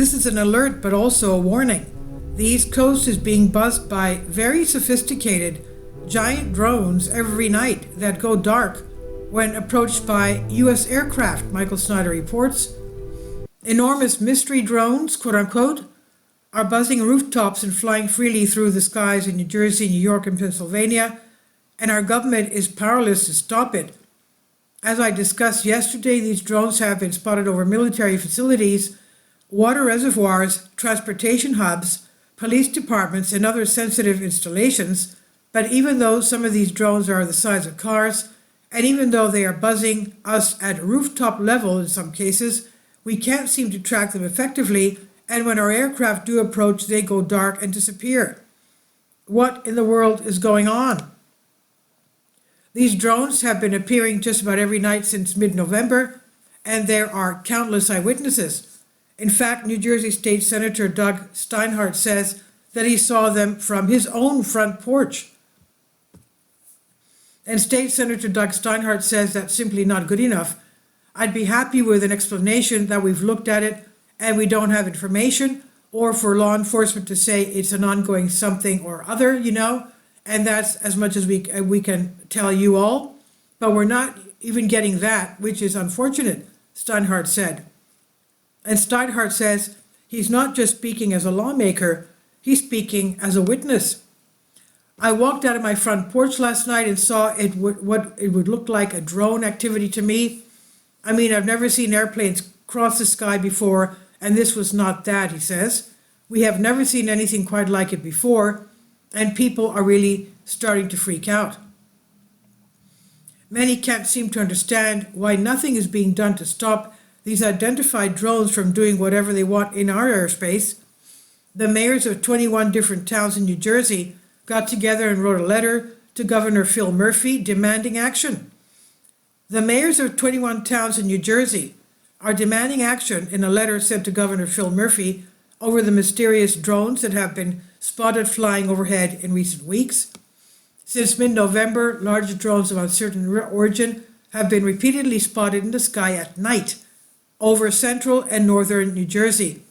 This is an alert, but also a warning. The East Coast is being buzzed by very sophisticated giant drones every night that go dark when approached by U.S. aircraft, Michael Snyder reports. Enormous mystery drones, quote unquote, are buzzing rooftops and flying freely through the skies in New Jersey, New York, and Pennsylvania, and our government is powerless to stop it. As I discussed yesterday, these drones have been spotted over military facilities, water reservoirs, transportation hubs, police departments, and other sensitive installations. But even though some of these drones are the size of cars, and even though they are buzzing us at rooftop level in some cases, we can't seem to track them effectively, and when our aircraft do approach, they go dark and disappear. What in the world is going on? These drones have been appearing just about every night since mid-November, and there are countless eyewitnesses. In fact, New Jersey State Senator Doug Steinhardt says that he saw them from his own front porch. And State Senator Doug Steinhardt says that's simply not good enough. I'd be happy with an explanation that we've looked at it and we don't have information, or for law enforcement to say it's an ongoing something or other, and that's as much as we can tell you all. But we're not even getting that, which is unfortunate, Steinhardt said. And Steinhardt says he's not just speaking as a lawmaker, he's speaking as a witness. I walked out of my front porch last night and saw what it would look like a drone activity to me. I mean, I've never seen airplanes cross the sky before, and this was not that, he says. We have never seen anything quite like it before, and people are really starting to freak out. Many can't seem to understand why nothing is being done to stop these identified drones from doing whatever they want in our airspace. The mayors of 21 different towns in New Jersey got together and wrote a letter to Governor Phil Murphy demanding action. The mayors of 21 towns in New Jersey are demanding action in a letter sent to Governor Phil Murphy over the mysterious drones that have been spotted flying overhead in recent weeks. Since mid-November, large drones of uncertain origin have been repeatedly spotted in the sky at night over central and northern New Jersey.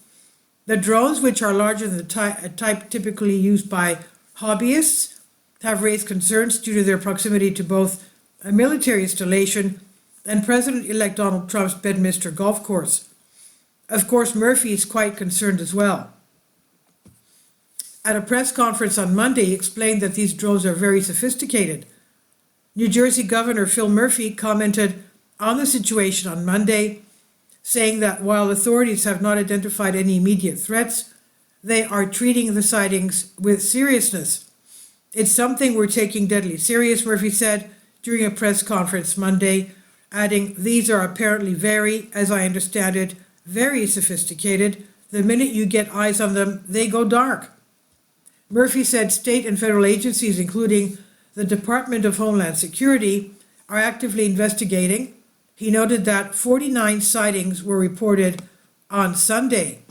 The drones, which are larger than the type typically used by hobbyists, have raised concerns due to their proximity to both a military installation and President-elect Donald Trump's Bedminster golf course. Of course, Murphy is quite concerned as well. At a press conference on Monday, he explained that these drones are very sophisticated. New Jersey Governor Phil Murphy commented on the situation on Monday, saying that while authorities have not identified any immediate threats, they are treating the sightings with seriousness. It's something we're taking deadly serious, Murphy said during a press conference Monday, adding, these are apparently very, as I understand it, very sophisticated. The minute you get eyes on them, they go dark. Murphy said state and federal agencies, including the Department of Homeland Security, are actively investigating. He noted that 49 sightings were reported on Sunday.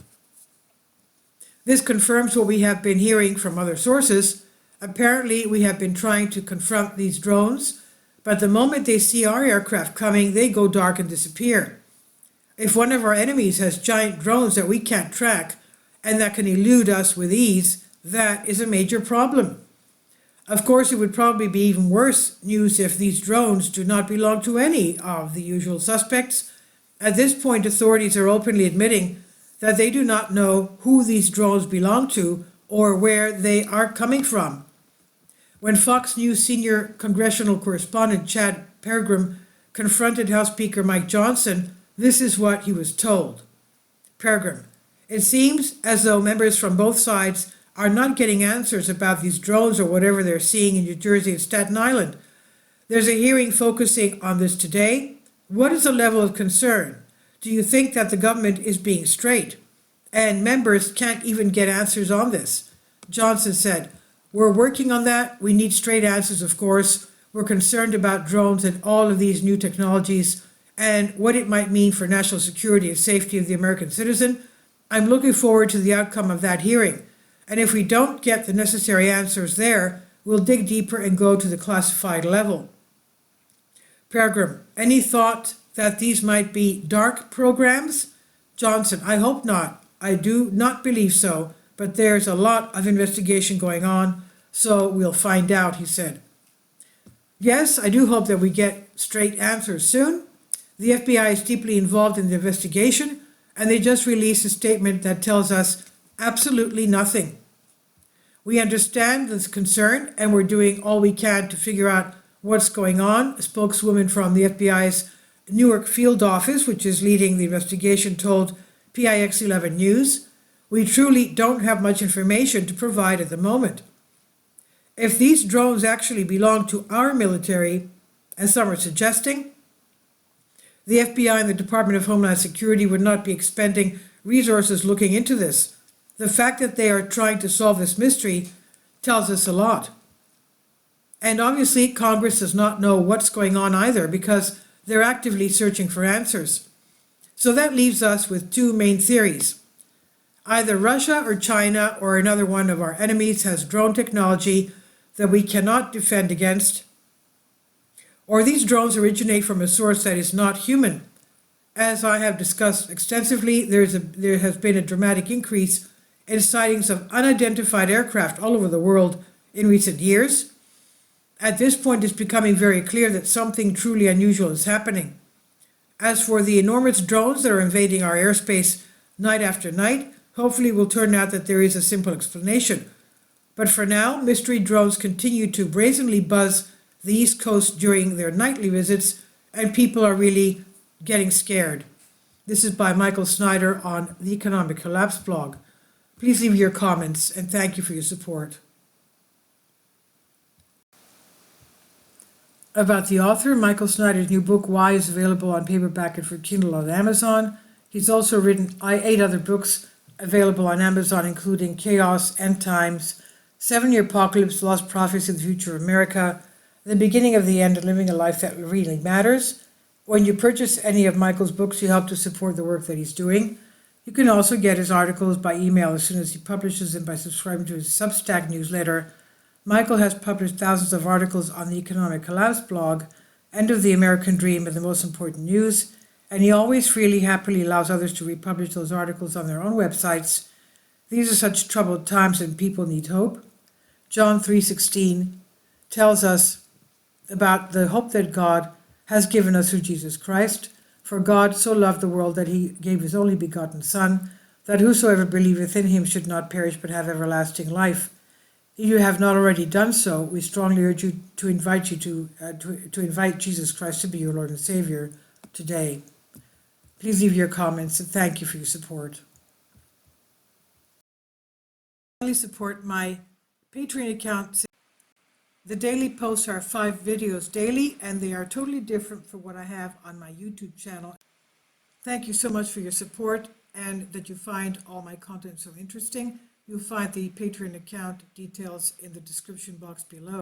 This confirms what we have been hearing from other sources. Apparently, we have been trying to confront these drones, but the moment they see our aircraft coming, they go dark and disappear. If one of our enemies has giant drones that we can't track and that can elude us with ease, that is a major problem. Of course, it would probably be even worse news if these drones do not belong to any of the usual suspects. At this point, authorities are openly admitting that they do not know who these drones belong to or where they are coming from. When Fox News senior congressional correspondent Chad Peregrine confronted House Speaker Mike Johnson, this is what he was told. Peregrine, it seems as though members from both sides are not getting answers about these drones or whatever they're seeing in New Jersey and Staten Island. There's a hearing focusing on this today. What is the level of concern? Do you think that the government is being straight? And members can't even get answers on this. Johnson said, we're working on that. We need straight answers, of course. We're concerned about drones and all of these new technologies and what it might mean for national security and safety of the American citizen. I'm looking forward to the outcome of that hearing. And if we don't get the necessary answers there, we'll dig deeper and go to the classified level. Peregrine, any thought that these might be dark programs? Johnson, I hope not. I do not believe so, but there's a lot of investigation going on, so we'll find out, he said. Yes, I do hope that we get straight answers soon. The FBI is deeply involved in the investigation, and they just released a statement that tells us absolutely nothing. We understand this concern, and we're doing all we can to figure out what's going on. A spokeswoman from the FBI's Newark field office, which is leading the investigation, told PIX 11 News, "We truly don't have much information to provide at the moment. If these drones actually belong to our military, as some are suggesting, the FBI and the Department of Homeland Security would not be expending resources looking into this. The fact that they are trying to solve this mystery tells us a lot." And obviously, Congress does not know what's going on either, because they're actively searching for answers. So that leaves us with two main theories. Either Russia or China or another one of our enemies has drone technology that we cannot defend against, or these drones originate from a source that is not human. As I have discussed extensively, there has been a dramatic increase in sightings of unidentified aircraft all over the world in recent years. At this point, it's becoming very clear that something truly unusual is happening. As for the enormous drones that are invading our airspace night after night, hopefully it will turn out that there is a simple explanation. But for now, mystery drones continue to brazenly buzz the East Coast during their nightly visits, and people are really getting scared. This is by Michael Snyder on the Economic Collapse blog. Please leave your comments, and thank you for your support. About the author, Michael Snyder's new book, Why, is available on paperback and for Kindle on Amazon. He's also written 8 other books available on Amazon, including Chaos, End Times, 7-Year Apocalypse, Lost Prophecy of the Future of America, The Beginning of the End, and Living a Life That Really Matters. When you purchase any of Michael's books, you help to support the work that he's doing. You can also get his articles by email as soon as he publishes them by subscribing to his Substack newsletter. Michael has published thousands of articles on the Economic Collapse blog, End of the American Dream, and the most important news, and he always freely, happily allows others to republish those articles on their own websites. These are such troubled times and people need hope. John 3:16 tells us about the hope that God has given us through Jesus Christ. For God so loved the world that he gave his only begotten Son, that whosoever believeth in him should not perish but have everlasting life. If you have not already done so, we strongly urge you to invite Jesus Christ to be your Lord and Savior today. Please leave your comments, and thank you for your support. Please support my Patreon account. The daily posts are 5 videos daily, and they are totally different from what I have on my YouTube channel. Thank you so much for your support, and that you find all my content so interesting. You'll find the Patreon account details in the description box below.